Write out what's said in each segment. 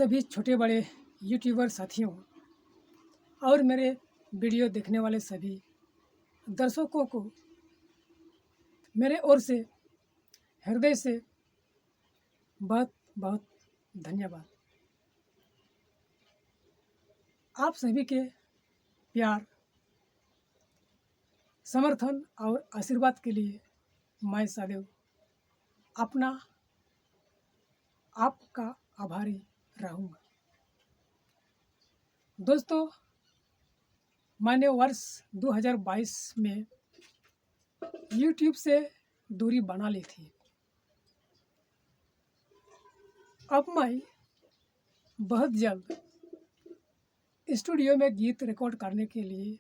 सभी छोटे बड़े यूट्यूबर साथियों और मेरे वीडियो देखने वाले सभी दर्शकों को मेरे ओर से हृदय से बहुत बहुत धन्यवाद। आप सभी के प्यार, समर्थन और आशीर्वाद के लिए मैं सदैव आपका आभारी रहूँगा। दोस्तों, मैंने वर्ष 2022 में YouTube से दूरी बना ली थी। अब मैं बहुत जल्द स्टूडियो में गीत रिकॉर्ड करने के लिए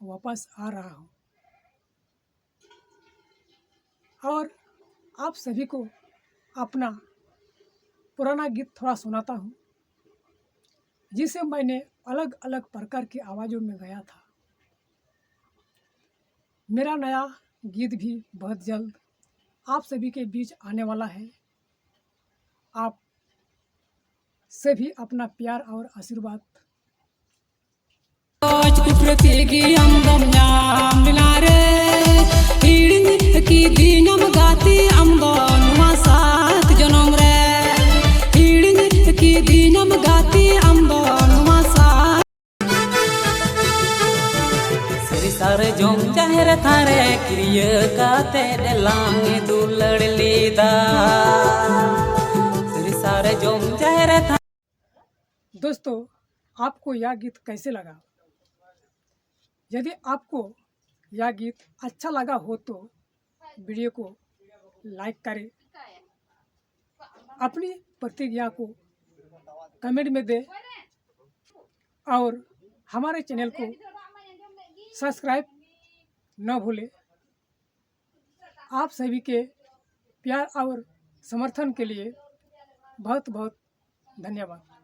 वापस आ रहा हूँ और आप सभी को अपना पुराना गीत थोड़ा सुनाता हूँ जिसे मैंने अलग अलग प्रकार की आवाज़ों में गाया था। मेरा नया गीत भी बहुत जल्द आप सभी के बीच आने वाला है। आप सभी अपना प्यार और आशीर्वाद सारे जोम चाहर थारे क्रिय काते देलांगे दुलड़ लीदा सारे जोम चाहर था। दोस्तों, आपको यह गीत कैसे लगा? यदि आपको यह गीत अच्छा लगा हो तो वीडियो को लाइक करें, अपनी प्रतिक्रिया को कमेंट में दें और हमारे चैनल को सब्सक्राइब न भूलें। आप सभी के प्यार और समर्थन के लिए बहुत बहुत धन्यवाद।